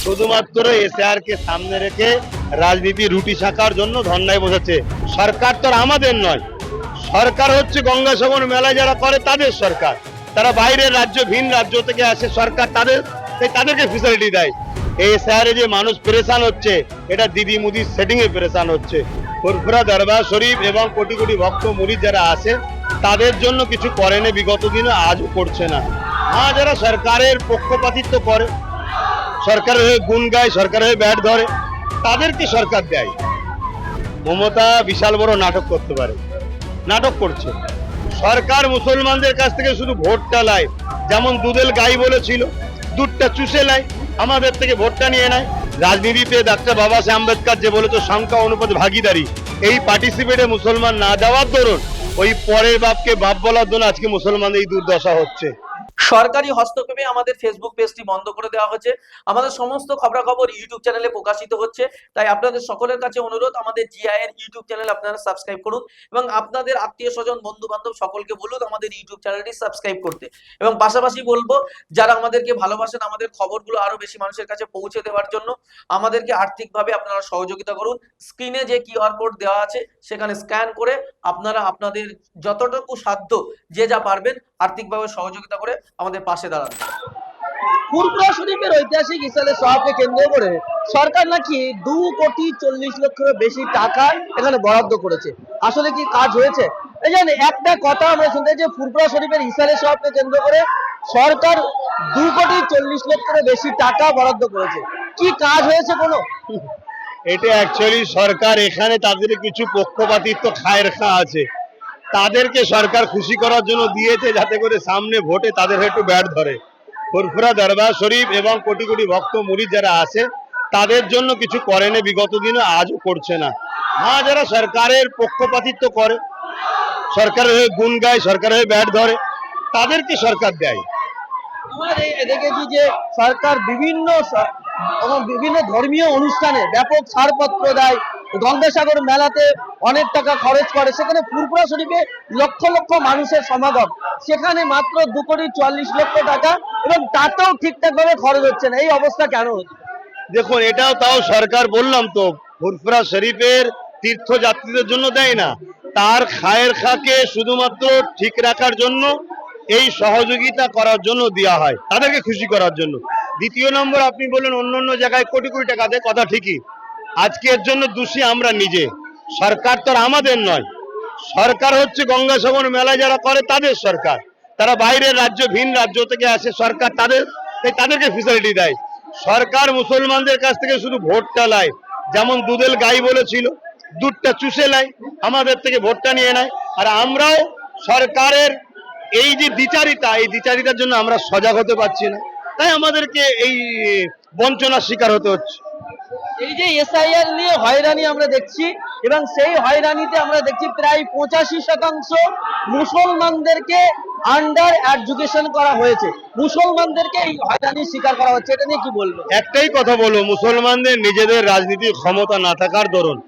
শুধুমাত্র এসআর কে সামনে রেখে রাজনীতি রুটি শাখার জন্য ধর্নায় বসেছে। সরকার তো আর আমাদের নয়, সরকার হচ্ছে গঙ্গাসাগর মেলা যারা করে তাদের সরকার। তারা বাইরের রাজ্য ভিন রাজ্য থেকে আসে, সরকার তাদেরকে ফেসিলিটি দেয়। এই শহরে যে মানুষ পরেশান হচ্ছে, এটা দিদি মুদির সেটিং এ পরেশান হচ্ছে। ফুরফুরা দরবার শরীফ এবং কোটি কোটি ভক্ত মুরিদ যারা আসে তাদের জন্য কিছু করেনি বিগত দিনে, আজও করছে না। হ্যাঁ, যারা সরকারের পক্ষপাতিত্ব করে, সরকারের হয়ে গুণ গায়, সরকারের হয়ে ব্যাট ধরে, তাদেরকে সরকার দেয়। মমতা বিশাল বড় নাটক করতে পারে, নাটক করছে। সরকার মুসলমানদের কাছ থেকে শুধু ভোটটা লায়, যেমন দুধের গাই বলেছিল, দুধটা চুষে লায়, আমাদের থেকে ভোটটা নিয়ে নেয়। রাজনীতিতে ডাক্তার বাবা সাহেব আম্বেদকর যে বলেছে সংখ্যা অনুপাত ভাগিদারি, এই পার্টিসিপেটে মুসলমান না যাওয়ার দরুন ওই পরের বাপকে বাপ বলার জন্য আজকে মুসলমানদের এই দুর্দশা হচ্ছে। সরকারি হস্তক্ষেপে আমাদের ফেসবুক পেজটি বন্ধ করে দেওয়া হয়েছে। আমাদের সমস্ত খবরাখবর ইউটিউব চ্যানেলে প্রকাশিত হচ্ছে। তাই আপনাদের সকলের কাছে অনুরোধ, আমাদের জিআই এর ইউটিউব চ্যানেল আপনারা সাবস্ক্রাইব করুন এবং আপনাদের আত্মীয় স্বজন বন্ধু বান্ধব সকলকে বলুন আমাদের ইউটিউব চ্যানেলটি সাবস্ক্রাইব করতে। এবং পাশাপাশি বলবো, যারা আমাদেরকে ভালোবাসেন, আমাদের খবরগুলো আরো বেশি মানুষের কাছে পৌঁছে দেওয়ার জন্য আমাদেরকে আর্থিকভাবে আপনারা সহযোগিতা করুন। স্ক্রিনে যে কিউআর কোড দেওয়া আছে সেখানে স্ক্যান করে আপনারা আপনাদের যতটুকু সাধ্য যে যা পারবেন আর্থিকভাবে সহযোগিতা করে আমাদের পাশে দাঁড়ান। ফুরফুরা শরীফের ঐতিহাসিক ইসালে সওয়াবকে কেন্দ্র করে সরকার নাকি 2,40,00,000 বেশি টাকা এখানে বরাদ্দ করেছে। আসলে কি কাজ হয়েছে? এই জানেন, একটা কথা আমরা শুনতে যে ফুরফুরা শরীফের ইসালে সওয়াবকে কেন্দ্র করে সরকার 2,40,00,000 বেশি টাকা বরাদ্দ করেছে। কি কাজ হয়েছে কোনো? এটা অ্যাকচুয়ালি সরকার এখানে তাদের কিছু পক্ষপাতিত্ব খায়ের খা আছে, তাদেরকে সরকার খুশি করার জন্য দিয়েছে, যাতে করে সামনে ভোটে তাদের একটু ব্যাট ধরে। ফুরফুরা দরবার শরীফ এবং কোটি কোটি ভক্ত মুরিদ যারা আসে তাদের জন্য কিছু করেনি বিগত দিনে, আজও করছে না। হ্যাঁ, যারা সরকারের পক্ষপাতিত্ব করে, সরকারের হয়ে গুণ গায়, সরকারের হয়ে ব্যাট ধরে, তাদেরকে সরকার দেয়। আমরা দেখেছি যে সরকার বিভিন্ন ধর্মীয় অনুষ্ঠানে ব্যাপক ছাড়পত্র দেয়, গঙ্গাসাগর মেলাতে অনেক টাকা খরচ করে, সেখানে ফুরফুরা শরীফে লক্ষ লক্ষ মানুষের সমাগম, সেখানে মাত্র 2,40,00,000 টাকা, এবং তাতেও ঠিকঠাক ভাবে খরচ হচ্ছে না। এই অবস্থা কেন হচ্ছে? দেখুন, এটাও তাও সরকার, বললাম তো, ফুরফুরা শরীফের তীর্থযাত্রীদের জন্য দেয় না, তার খায়ের খাকে শুধুমাত্র ঠিক রাখার জন্য, এই সহযোগিতা করার জন্য দেওয়া হয়, তাদেরকে খুশি করার জন্য। দ্বিতীয় নম্বর, আপনি বললেন অন্য অন্য জায়গায় কোটি কোটি টাকা দেয়, কথা ঠিকই। আজকে এর জন্য দোষী আমরা নিজে, সরকার তো আর আমাদের নয়, সরকার হচ্ছে গঙ্গাসাগর মেলা যারা করে তাদের সরকার। তারা বাইরের রাজ্য ভিন রাজ্য থেকে আসে, সরকার তাদেরকে ফেসিলিটি দেয়। সরকার মুসলমানদের কাছ থেকে শুধু ভোটটা লায়, যেমন দুধের গাই বলেছিল, দুধটা চুষে লায়, আমাদের থেকে ভোটটা নিয়ে নেয়। আর আমরাও সরকারের এই যে দ্বিচারিতা, এই দ্বিচারিতার জন্য আমরা সজাগ হতে পারছি না, তাই আমাদেরকে এই বঞ্চনার শিকার হতে হচ্ছে। এই যে এসআইআর নিয়ে হয়রানি আমরা দেখছি, এবং সেই হয়রানিতে আমরা দেখছি প্রায় 85% মুসলমানদেরকে আন্ডার এডুকেশন করা হয়েছে, মুসলমানদেরকে এই হয়রানির শিকার করা হচ্ছে। এটা নিয়ে কি বলবেন? একটাই কথা বলবো, মুসলমানদের নিজেদের রাজনীতির ক্ষমতা না থাকার দরুন,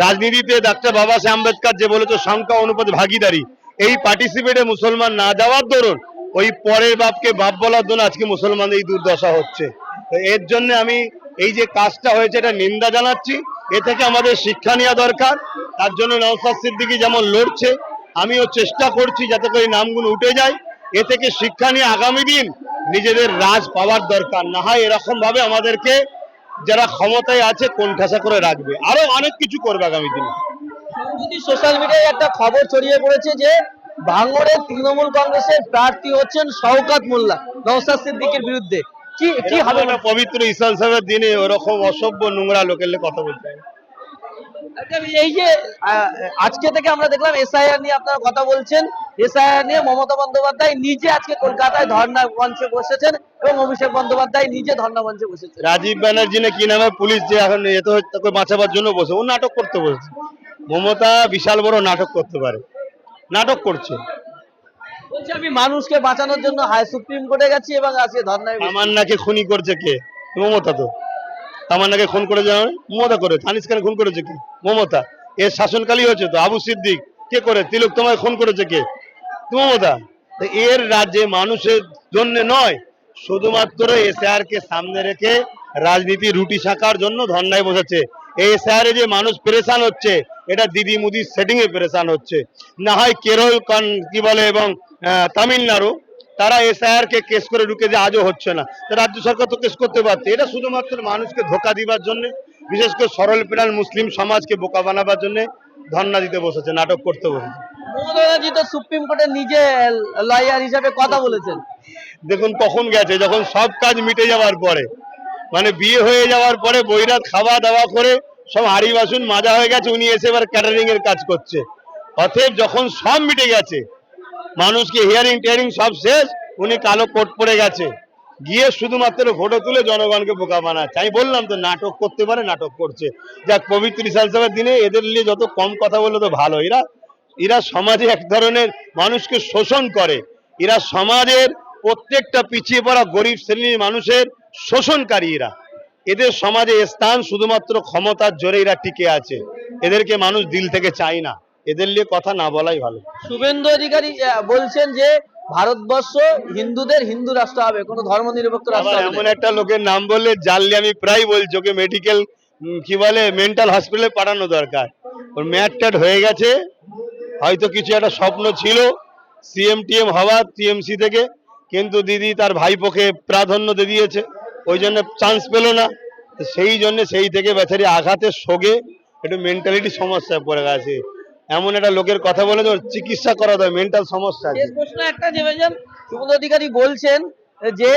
রাজনীতিতে ডাক্তার বাবা সাহেব আম্বেদকর যে বলেছে সংখ্যা অনুপাত ভাগিদারি, এই পার্টিসিপেটে মুসলমান না যাওয়ার দরুন ওই পরের বাপকে বাপ বলার জন্য আজকে মুসলমানদের এই দুর্দশা হচ্ছে। এর জন্য আমি এই যে কাজটা হয়েছে এটা নিন্দা জানাচ্ছি। এ থেকে আমাদের শিক্ষা নেওয়া দরকার। তার জন্য নওশাদ সিদ্দিকী যেমন লড়ছে, আমিও চেষ্টা করছি যাতে করে নামগুলো উঠে যায়। এ থেকে শিক্ষা নিয়ে আগামী দিন নিজেদের রাজ পাওয়ার দরকার, না হয় এরকম ভাবে আমাদেরকে যারা ক্ষমতায় আছে কোণঠাসা করে রাখবে, আরো অনেক কিছু করবে আগামী দিনে। যদি সোশ্যাল মিডিয়ায় একটা খবর ছড়িয়ে পড়েছে যে ভাঙড়ের তৃণমূল কংগ্রেসের প্রার্থী হচ্ছেন শওকত মোল্লা নওশাদ সিদ্দিকীর বিরুদ্ধে, কি হবে না? পবিত্র ঈসা সাহেবের দিনে ওরকম অসভ্য নোংরা লোকের কথা বলতে হয়। এই যে আজকে থেকে আমরা দেখলাম এসআইআর নিয়ে আপনারা কথা বলছেন, এসআইআর নিয়ে মমতা বন্দ্যোপাধ্যায় নিজে আজকে কলকাতায় ধর্ণা মঞ্চে বসেছেন, এবং অভিষেক বন্দ্যোপাধ্যায় নিজে ধর্ণা মঞ্চে বসেছেন। রাজীব ব্যানার্জি না কি নামে পুলিশ যে এখন এত তাকে বাঁচাবার জন্য বসে, ও নাটক করতে বসেছে। মমতা বিশাল বড় নাটক করতে পারে, নাটক করছে। বলছি আমি মানুষকে বাঁচানোর জন্য সুপ্রিম কোর্টে গেছি এবং আজকে ধর্ণায় বসেছি। তামান্নাকে খুনি করছে কে? মমতা। তো তামান্নাকে খুন করে যাওয়া মমতা করে, আনিস খান খুন করেছে কে? মমতা। এর শাসনকালই হচ্ছে তো। আবু সিদ্দিক কে করে? তিলক তোমায় খুন করেছে কে? মমতা। এর রাজ্যে মানুষের জন্য নয়, শুধুমাত্র এসআর কে সামনে রেখে রাজনীতি রুটি শাখার জন্য ধর্নায় বসেছে। এই শহরে যে মানুষ পেরেশান হচ্ছে, এটা দিদি মুদির সেটিং এ পেরেশান হচ্ছে। না হয় কেরল কি বলে এবং তামিলনাড়ু, তারা এসআইআর কে কেস করে ঢুকে যে আজও হচ্ছে না, তো রাজ্য সরকার তো কেস করতে পারছে। এটা শুধুমাত্র মানুষকে ধোকা দিবার জন্য, বিশেষ করে সরল প্রাণ মুসলিম সমাজকে বোকা বানাবার জন্য ধর্ণা দিতে বসেছে, নাটক করতে বসেছে। মমতা ব্যানার্জি তো সুপ্রিম কোর্টে নিজে লয়ার হিসাবে কথা বলেছেন। দেখুন কখন গেছে, যখন সব কাজ মিটে যাওয়ার পরে, মানে বিয়ে হয়ে যাওয়ার পরে বইরাত খাওয়া দাওয়া করে সব হাড়ি বাসন মাজা হয়ে গেছে, উনি এসে এবার ক্যাটারিং এর কাজ করছে। অতএব যখন সব মিটে গেছে, মানুষকে হিয়ারিং টিয়ারিং সব শেষ, উনি কালো কোট পরে গেছে, গিয়ে শুধুমাত্র ফটো তুলে জনগণকে বোকা বানাচ্ছে। আমি বললাম তো নাটক করতে পারে, নাটক করছে। যাক, পবিত্র সালসাবের দিনে এদের নিয়ে যত কম কথা বললে তো ভালো। এরা সমাজে এক ধরনের মানুষকে শোষণ করে। এরা সমাজের প্রত্যেকটা পিছিয়ে পড়া গরিব শ্রেণীর মানুষের শোষণকারী। এদের সমাজে স্থান শুধুমাত্র ক্ষমতার জোরে এরা টিকে আছে। এদেরকে মানুষ দিল থেকে চায় না, এদের নিয়ে কথা না বলাই ভালো। শুভেন্দু অধিকারী বলছেন যে ভারতবর্ষ হিন্দুদের হিন্দু রাষ্ট্র হবে, কোনো ধর্মনিরপেক্ষ রাষ্ট্র আবার হবে এমন না। একটা লোকের নাম বললে জানলে আমি প্রায় বলছি ওকে মেডিকেল কি বলে মেন্টাল হসপিটালে পাঠানো দরকার। ওর ম্যাট হয়ে গেছে, হয়তো কিছু একটা স্বপ্ন ছিল সিএম টিএম হওয়ার টিএমসি থেকে, কিন্তু দিদি তার ভাইপোকে প্রাধান্য দিয়ে দিয়েছে, ওই জন্য চান্স পেল না। তো সেই জন্য সেই থেকে বেচারি আঘাতের শোকে একটু মেন্টালিটি সমস্যায় পড়ে গেছে। এমন একটা লোকের কথা বলে যে ওর চিকিৎসা করা যায়, মেন্টাল সমস্যা আছে। শেষ প্রশ্ন একটা, যে ভাইজান শুভেন্দু অধিকারী বলছেন যে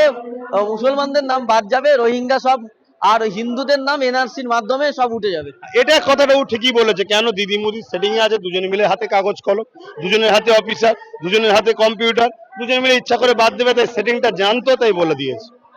মুসলমানদের নাম বাদ যাবে, রোহিঙ্গা সব, আর হিন্দুদের নাম এনআরসির মাধ্যমে সব উঠে যাবে। এটা কথাটা ও ঠিকই বলেছে। কেন, দিদি মুদি সেটিং এ আছে, দুজনে মিলে হাতে কাগজ কলম, দুজনের হাতে অফিসার, দুজনের হাতে কম্পিউটার, দুজনে মিলে ইচ্ছা করে বাদ দেবে, তাই সেটিংটা জানতো তাই বলে দিয়েছে।